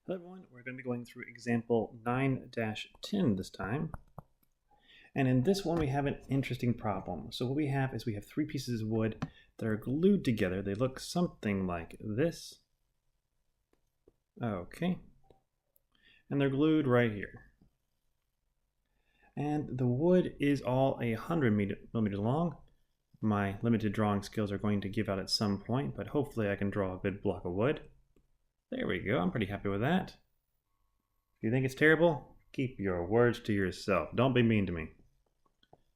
Hello everyone, we're going to be going through example 9-10 this time. And in this one we have an interesting problem. So what we have is we have three pieces of wood that are glued together. They look something like this. Okay. And they're glued right here. And the wood is all 100 millimeters long. My limited drawing skills are going to give out at some point, but hopefully I can draw a good block of wood. There we go, I'm pretty happy with that. If you think it's terrible, keep your words to yourself. Don't be mean to me.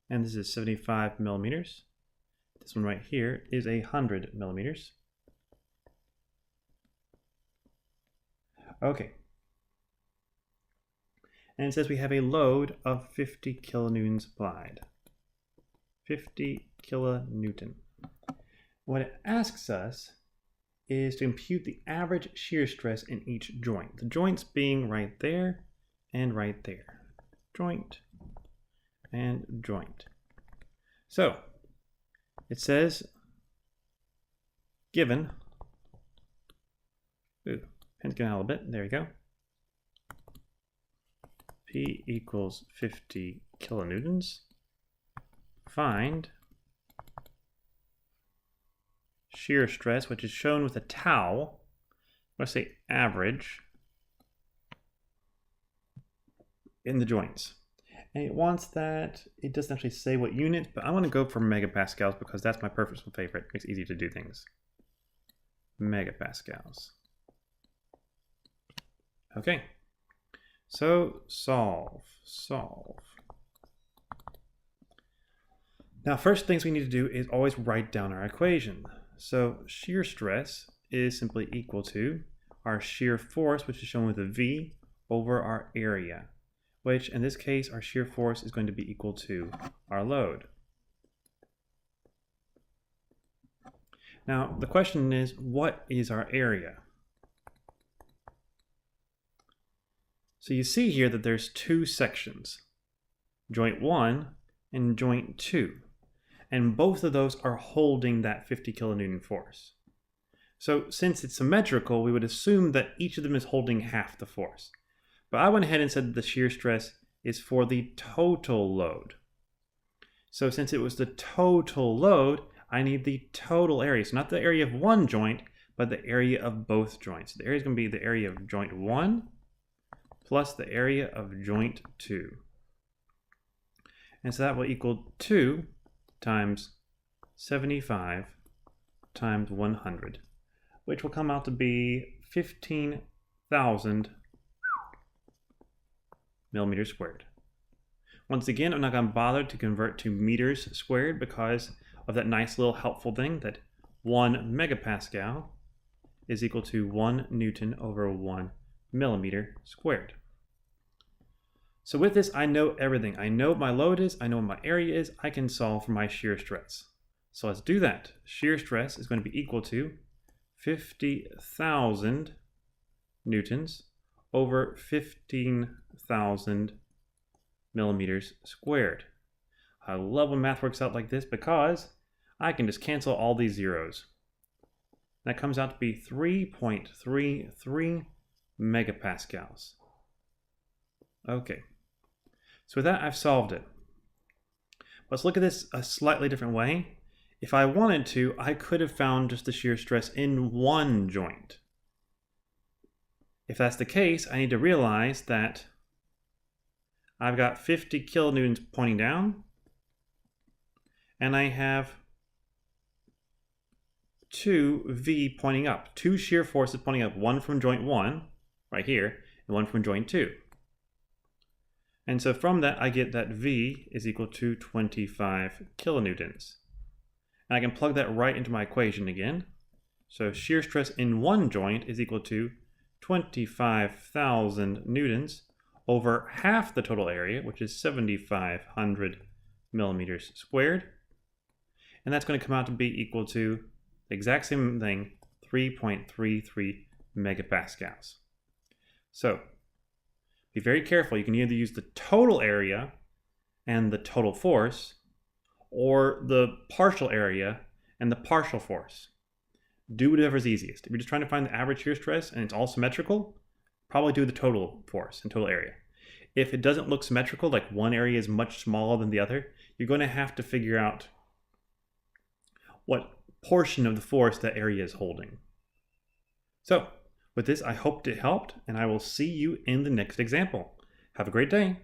And this is 75 millimeters. This one right here is 100 millimeters. Okay. And it says we have a load of 50 kilonewtons applied. 50 kilonewton. What it asks us is to impute the average shear stress in each joint. The joints being right there and right there. Joint and joint. So it says given, pen's going out a little bit, there you go. P equals 50 kilonewtons. Find shear stress, which is shown with a tau. Let's say average in the joints. And it wants that, it doesn't actually say what unit, but I want to go for megapascals because that's my personal favorite. It's easy to do things. Megapascals. Okay. So solve. Now, first things we need to do is always write down our equation. So shear stress is simply equal to our shear force, which is shown with a V, over our area, which in this case, our shear force is going to be equal to our load. Now, the question is, what is our area? So you see here that there's two sections, joint 1 and joint 2. And both of those are holding that 50 kilonewton force. So since it's symmetrical, we would assume that each of them is holding half the force. But I went ahead and said that the shear stress is for the total load. So since it was the total load, I need the total area. So not the area of one joint, but the area of both joints. The area is going to be the area of joint 1 plus the area of joint 2. And so that will equal 2 times 75 times 100, which will come out to be 15,000 millimeters squared. Once again, I'm not going to bother to convert to meters squared because of that nice little helpful thing that 1 megapascal is equal to 1 Newton over 1 millimeter squared. So with this, I know everything. I know what my load is, I know what my area is, I can solve for my shear stress. So let's do that. Shear stress is going to be equal to 50,000 newtons over 15,000 millimeters squared. I love when math works out like this because I can just cancel all these zeros. That comes out to be 3.33 megapascals. Okay. So with that, I've solved it. Let's look at this a slightly different way. If I wanted to, I could have found just the shear stress in one joint. If that's the case, I need to realize that I've got 50 kilonewtons pointing down, and I have 2 V pointing up. 2 shear forces pointing up, one from joint 1, right here, and one from joint 2. And so from that, I get that V is equal to 25 kilonewtons. And I can plug that right into my equation again. So shear stress in one joint is equal to 25,000 newtons over half the total area, which is 7,500 millimeters squared. And that's going to come out to be equal to the exact same thing, 3.33 megapascals. So be very careful. You can either use the total area and the total force, or the partial area and the partial force. Do whatever's easiest. If you're just trying to find the average shear stress and it's all symmetrical, probably do the total force and total area. If it doesn't look symmetrical, like one area is much smaller than the other, you're going to have to figure out what portion of the force that area is holding. So with this, I hope it helped, and I will see you in the next example. Have a great day.